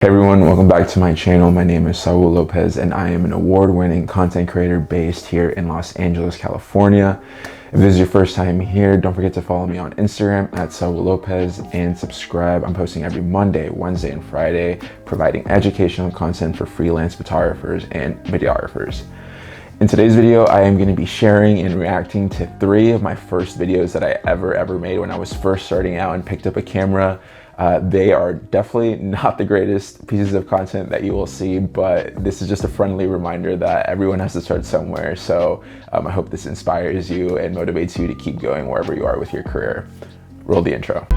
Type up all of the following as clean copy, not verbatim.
Hey everyone, welcome back to my channel. My name is Saul Lopez and I am an award-winning content creator based here in Los Angeles, California. If this is your first time here, don't forget to follow me on Instagram at Saul Lopez and subscribe. I'm posting every Monday, Wednesday, and Friday, providing educational content for freelance photographers and videographers. In today's video, I am going to be sharing and reacting to 3 of my first videos that I ever made when I was first starting out and picked up a camera. They are definitely not the greatest pieces of content that you will see, but this is just a friendly reminder that everyone has to start somewhere. So I hope this inspires you and motivates you to keep going wherever you are with your career. Roll the intro.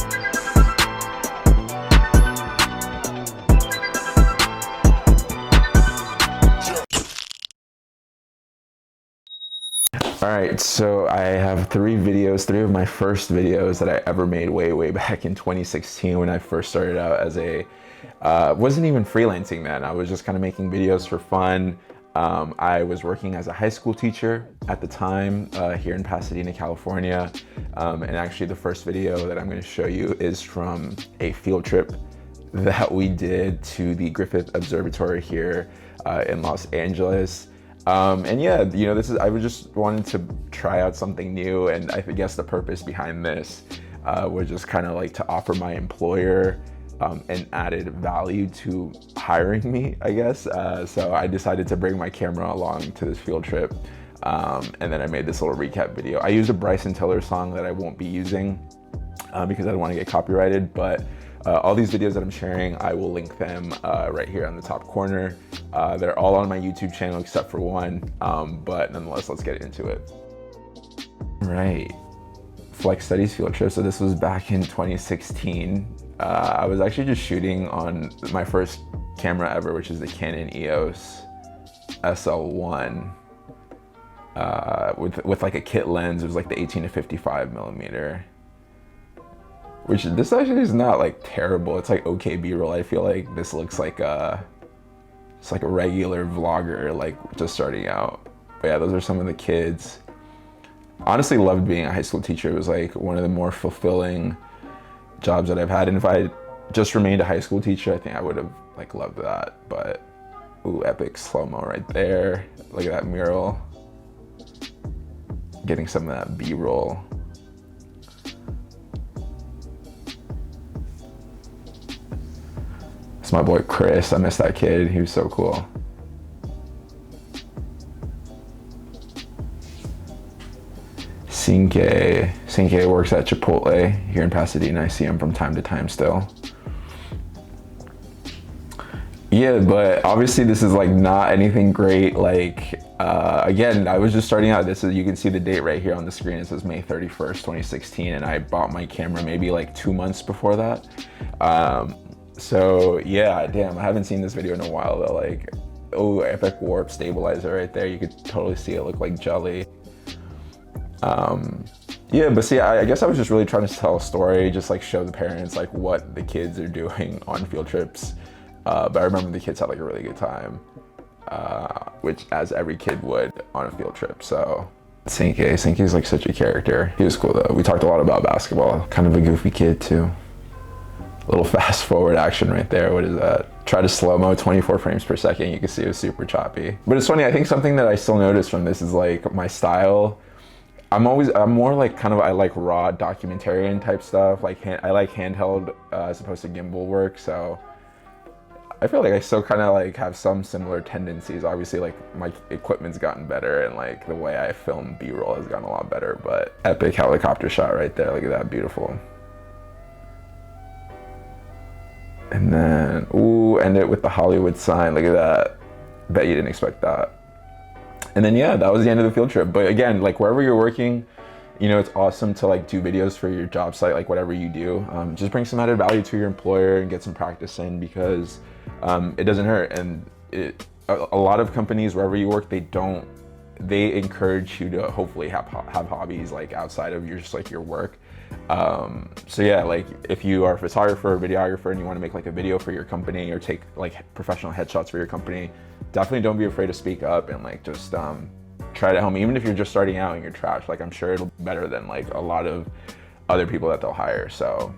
All right, so I have 3 of my first videos that I ever made way back in 2016 when I first started out as a, wasn't even freelancing then. I was just kind of making videos for fun. I was working as a high school teacher at the time here in Pasadena, California. And actually the first video that I'm gonna show you is from a field trip that we did to the Griffith Observatory here in Los Angeles. And yeah, you know, I was just wanted to try out something new, and I guess the purpose behind this was just kind of like to offer my employer an added value to hiring me, I guess. So I decided to bring my camera along to this field trip, and then I made this little recap video. I used a Bryson Tiller song that I won't be using because I don't want to get copyrighted, but all these videos that I'm sharing, I will link them right here on the top corner. They're all on my YouTube channel except for one, but nonetheless, let's get into it. Right, Flex Studies field trip. So this was back in 2016. I was actually just shooting on my first camera ever, which is the Canon EOS SL1 with like a kit lens. It was like the 18 to 55 millimeter. Which this actually is not like terrible. It's like okay B-roll. I feel like this looks like it's like a regular vlogger, like just starting out. But yeah, those are some of the kids. Honestly, loved being a high school teacher. It was like one of the more fulfilling jobs that I've had. And if I just remained a high school teacher, I think I would have like loved that. But ooh, epic slow-mo right there. Look at that mural. Getting some of that B-roll. My boy Chris, I miss that kid. He was so cool. Sinke works at Chipotle here in Pasadena. I see him from time to time still. Yeah, but obviously this is like not anything great. Like again, I was just starting out. You can see the date right here on the screen. It says May 31st, 2016, and I bought my camera maybe like 2 months before that. So yeah, damn, I haven't seen this video in a while though. Like, oh, epic warp stabilizer right there. You could totally see it look like jelly. Yeah, but see, I guess I was just really trying to tell a story, just like show the parents like what the kids are doing on field trips. But I remember the kids had like a really good time, which as every kid would on a field trip. So Sinke's like such a character. He was cool though. We talked a lot about basketball. Kind of a goofy kid too. Little fast forward action right there. What is that? Try to slow-mo 24 frames per second. You can see it was super choppy. But it's funny, I think something that I still notice from this is like my style. I'm more like I like raw documentarian type stuff. Like I like handheld as opposed to gimbal work. So I feel like I still kind of like have some similar tendencies. Obviously like my equipment's gotten better and like the way I film B-roll has gotten a lot better, but epic helicopter shot right there. Look at that, beautiful. And then, ooh, end it with the Hollywood sign. Look at that. Bet you didn't expect that. And then, yeah, that was the end of the field trip. But again, like wherever you're working, you know, it's awesome to like do videos for your job site, like whatever you do. Just bring some added value to your employer and get some practice in because it doesn't hurt. And a lot of companies, wherever you work, they encourage you to hopefully have hobbies like outside of your work. So yeah, like if you are a photographer or videographer and you want to make like a video for your company or take like professional headshots for your company, definitely don't be afraid to speak up and like just try to help me. Even if you're just starting out and you're trash, like I'm sure it'll be better than like a lot of other people that they'll hire. So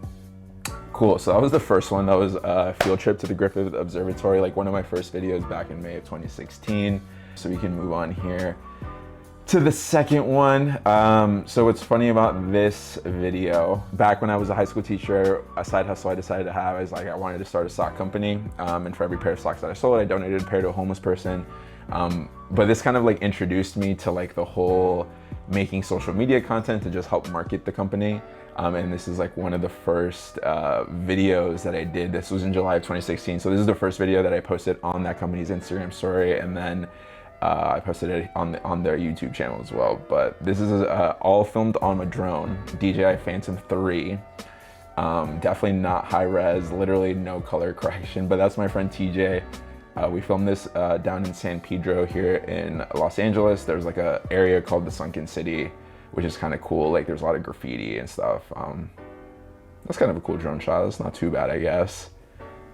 Cool, so that was the first one. That was a field trip to the Griffith Observatory, like one of my first videos back in May of 2016. So we can move on here to the second one. So what's funny about this video, back when I was a high school teacher, a side hustle I decided to have is like I wanted to start a sock company, and for every pair of socks that I sold, I donated a pair to a homeless person. But this kind of like introduced me to like the whole making social media content to just help market the company. And this is like one of the first videos that I did. This was in July of 2016. So this is the first video that I posted on that company's Instagram story, and then I posted it on their YouTube channel as well. But this is all filmed on a drone, DJI Phantom 3. Definitely not high res, literally no color correction, but that's my friend TJ. We filmed this down in San Pedro here in Los Angeles. There's like a area called the Sunken City, which is kind of cool. Like there's a lot of graffiti and stuff. That's kind of a cool drone shot. It's not too bad, I guess.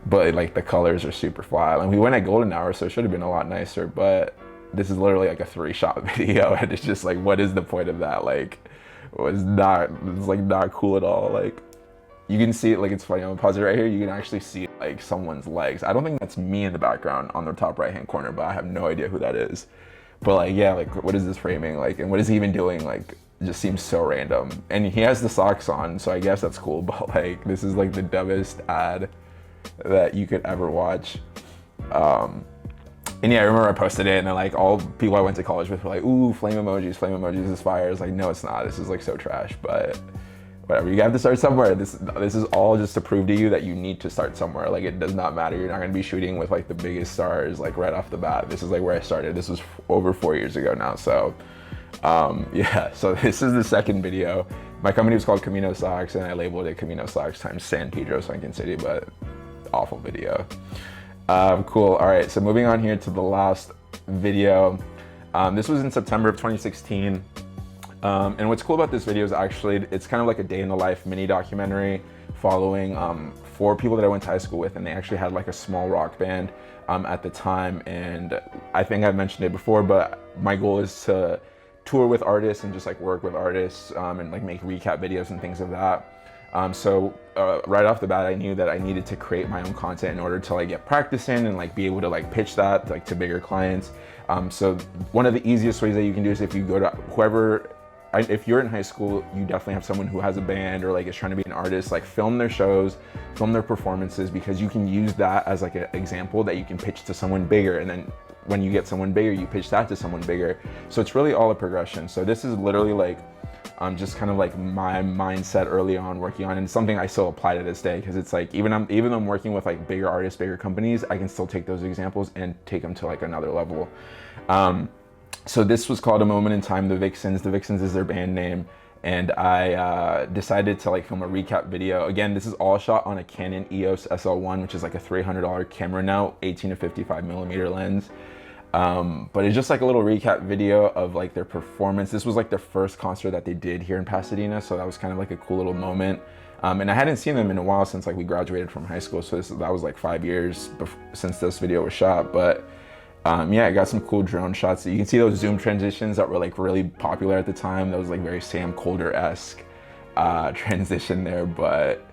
But like the colors are super fly. And we went at golden hour, so it should have been a lot nicer, but this is literally like a 3-shot video, and it's just like, what is the point of that? Like, it's like not cool at all. Like, you can see it, like it's funny, I'm gonna pause it right here, you can actually see like someone's legs. I don't think that's me in the background on the top right hand corner, but I have no idea who that is. But like, yeah, like what is this framing? Like, and what is he even doing? Like, it just seems so random. And he has the socks on, so I guess that's cool, but like, this is like the dumbest ad that you could ever watch. And yeah, I remember I posted it, and then like all people I went to college with were like, ooh, flame emojis is fire. It's like, no, it's not. This is like so trash, but whatever. You have to start somewhere. This is all just to prove to you that you need to start somewhere. Like, it does not matter. You're not gonna be shooting with like the biggest stars like right off the bat. This is like where I started. This was over 4 years ago now. So yeah, so this is the second video. My company was called Camino Socks, and I labeled it Camino Socks times San Pedro Sunken City, but awful video. Cool. All right, so moving on here to the last video. This was in September of 2016. And what's cool about this video is actually it's kind of like a day in the life mini documentary following 4 people that I went to high school with, and they actually had like a small rock band at the time. And I think I've mentioned it before, but my goal is to tour with artists and just like work with artists and like make recap videos and things of that. So right off the bat, I knew that I needed to create my own content in order to like get practice in and like be able to like pitch that like to bigger clients. So one of the easiest ways that you can do is if you go to if you're in high school, you definitely have someone who has a band or like is trying to be an artist, like film their shows, film their performances, because you can use that as like an example that you can pitch to someone bigger. And then when you get someone bigger, you pitch that to someone bigger. So it's really all a progression. So this is literally like just kind of like my mindset early on working on, and it's something I still apply to this day, because it's like even though I'm working with like bigger artists, bigger companies, I can still take those examples and take them to like another level. So this was called A Moment in Time, The Vixens. The Vixens is their band name, and I decided to like film a recap video. Again, this is all shot on a Canon EOS SL1, which is like a $300 camera now, 18 to 55 millimeter lens. But it's just like a little recap video of like their performance. This was like their first concert that they did here in Pasadena, so that was kind of like a cool little moment. And I hadn't seen them in a while since like we graduated from high school, so that was like 5 years since this video was shot. But yeah, I got some cool drone shots. You can see those zoom transitions that were like really popular at the time. That was like very Sam Colder-esque transition there. But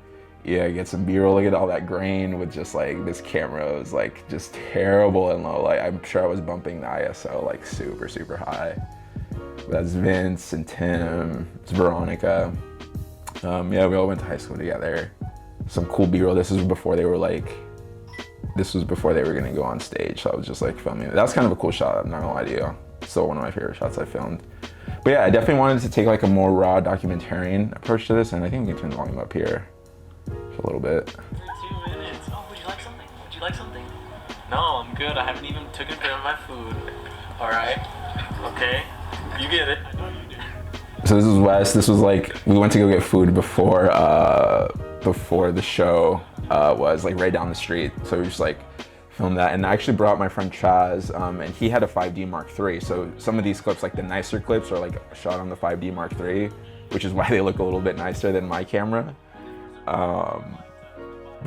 yeah, get some B-roll. Look at all that grain with just like this camera was like just terrible and low. Like I'm sure I was bumping the ISO like super, super high. That's Vince and Tim. It's Veronica. Yeah, we all went to high school together. Some cool B-roll. This was before they were gonna go on stage, so I was just like filming it. That's kind of a cool shot, I'm not gonna lie to you. Still one of my favorite shots I filmed. But yeah, I definitely wanted to take like a more raw documentarian approach to this, and I think we can turn the volume up here just a little bit. 2 minutes. Oh, would you like something? Would you like something? No, I'm good. I haven't even taken care of my food. All right. Okay. You get it. I know you do. So this is Wes. This was like, we went to go get food before the show was like right down the street. So we just like filmed that, and I actually brought my friend Chaz, and he had a 5D Mark III. So some of these clips, like the nicer clips, are like shot on the 5D Mark III, which is why they look a little bit nicer than my camera. But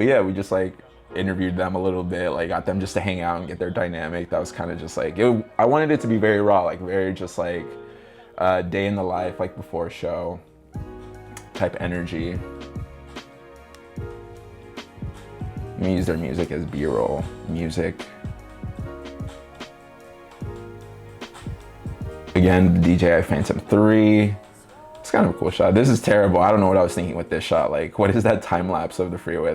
yeah, we just like interviewed them a little bit, like got them just to hang out and get their dynamic. That was kind of just like, I wanted it to be very raw, like very just like day in the life, like before show type energy. Let me use their music as B-roll music. Again, the DJI Phantom 3. It's kind of a cool shot. This is terrible. I don't know what I was thinking with this shot. Like, what is that time lapse of the freeway?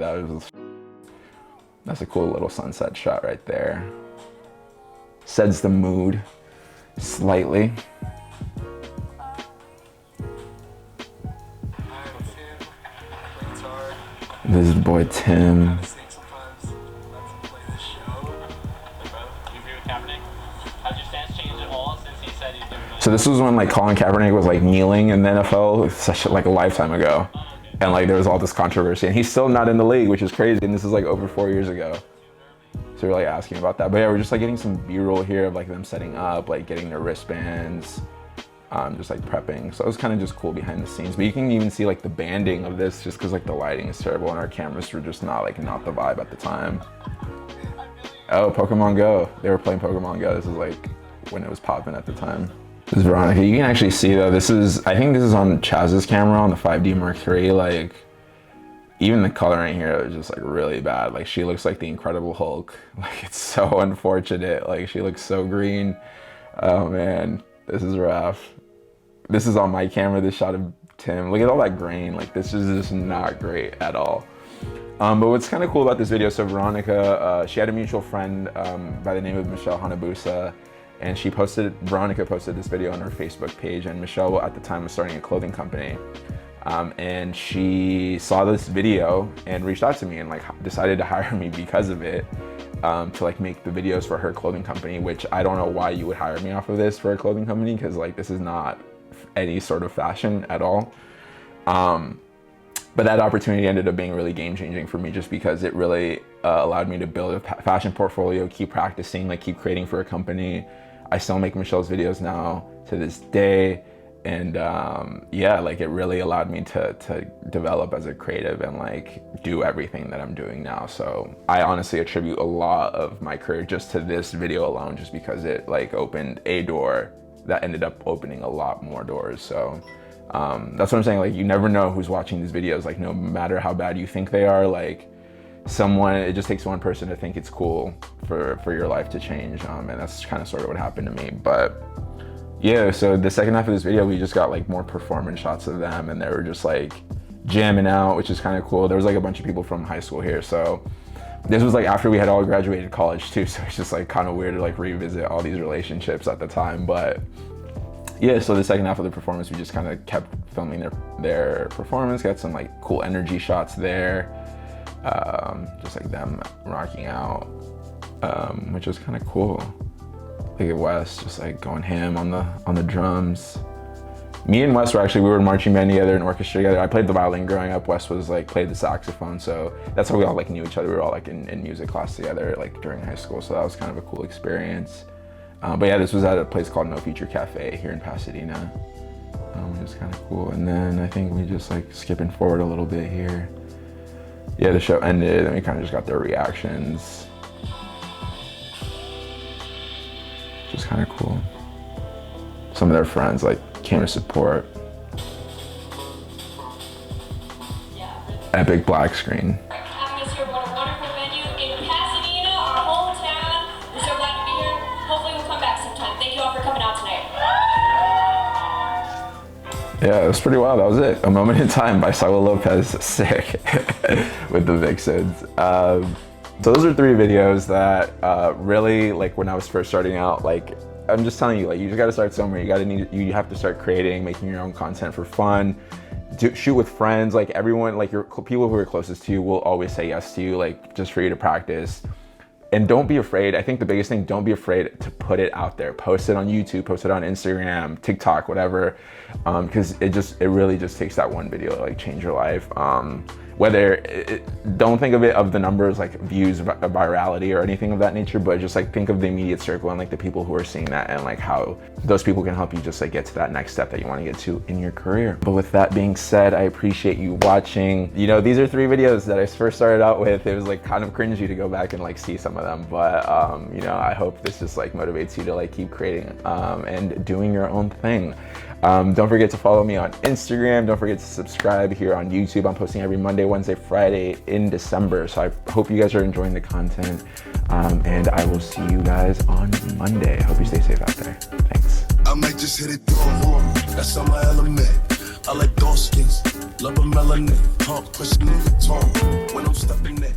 That's a cool little sunset shot right there. Sets the mood slightly. This is boy Tim. So this was when like Colin Kaepernick was like kneeling in the NFL, such like a lifetime ago. And like there was all this controversy, and he's still not in the league, which is crazy. And this is like over 4 years ago. So we're like asking about that. But yeah, we're just like getting some B-roll here of like them setting up, like getting their wristbands, just like prepping. So it was kind of just cool behind the scenes. But you can even see like the banding of this just because like the lighting is terrible and our cameras were just not the vibe at the time. Oh, Pokemon Go. They were playing Pokemon Go. This is like when it was popping at the time. This is Veronica. You can actually see though, I think this is on Chaz's camera on the 5D Mark III. Like, even the coloring here is just like really bad. Like she looks like the Incredible Hulk. Like it's so unfortunate. Like she looks so green. Oh man, this is rough. This is on my camera, this shot of Tim. Look at all that grain. Like this is just not great at all. But what's kind of cool about this video, so Veronica, she had a mutual friend by the name of Michelle Hanabusa. And Veronica posted this video on her Facebook page, and Michelle at the time was starting a clothing company. And she saw this video and reached out to me and like decided to hire me because of it, to like make the videos for her clothing company, which I don't know why you would hire me off of this for a clothing company, because like this is not any sort of fashion at all. But that opportunity ended up being really game changing for me, just because it really allowed me to build a fashion portfolio, keep practicing, like keep creating for a company. I still make Michelle's videos now to this day. And yeah, like it really allowed me to develop as a creative and like do everything that I'm doing now. So I honestly attribute a lot of my career just to this video alone, just because it like opened a door that ended up opening a lot more doors. So that's what I'm saying. Like you never know who's watching these videos. Like no matter how bad you think they are, like it just takes one person to think it's cool for your life to change. And that's kind of sort of what happened to me. But yeah, so the second half of this video, we just got like more performance shots of them, and they were just like jamming out, which is kind of cool. There was like a bunch of people from high school here. So this was like after we had all graduated college too. So it's just like kind of weird to like revisit all these relationships at the time. But yeah, so the second half of the performance, we just kind of kept filming their performance, got some like cool energy shots there. Just like them rocking out, which was kind of cool. Look at Wes just like going ham on the drums. Me and Wes we were in marching band together and orchestra together. I played the violin growing up. Wes was like played the saxophone, so that's how we all like knew each other. We were all like in music class together like during high school, so that was kind of a cool experience. But yeah, this was at a place called No Future Cafe here in Pasadena, which is kind of cool. And then I think we just like skipping forward a little bit here. Yeah, the show ended and we kind of just got their reactions. Just kind of cool. Some of their friends like came to support. Epic black screen. Having us here, what a wonderful venue in Pasadena, our hometown. We're so glad to be here. Hopefully we'll come back sometime. Thank you all for coming out tonight. Yeah, it was pretty wild. That was it. A Moment in Time by Saul Lopez. Sick. With the Vixens. So those are 3 videos that really, like when I was first starting out, like I'm just telling you, like you just got to start somewhere. You have to start creating, making your own content for fun. Shoot with friends. Like everyone, like your people who are closest to you will always say yes to you, like just for you to practice. And don't be afraid. I think the biggest thing, don't be afraid to put it out there. Post it on YouTube, post it on Instagram, TikTok, whatever. Because it really just takes that one video to like change your life. Don't think of it of the numbers like views, virality or anything of that nature, but just like think of the immediate circle and like the people who are seeing that and like how those people can help you just like get to that next step that you want to get to in your career. But with that being said, I appreciate you watching. You know, these are 3 videos that I first started out with. It was like kind of cringy to go back and like see some of them, but you know, I hope this just like motivates you to like keep creating and doing your own thing. Don't forget to follow me on Instagram. Don't forget to subscribe here on YouTube. I'm posting every Monday, Monday, Wednesday, Friday in December. So I hope you guys are enjoying the content, and I will see you guys on Monday. Hope you stay safe out there. Thanks. I might just hit it through. That's on my element. I like dark skins, love a melanin, talk, pushing in the tone when I'm stepping in.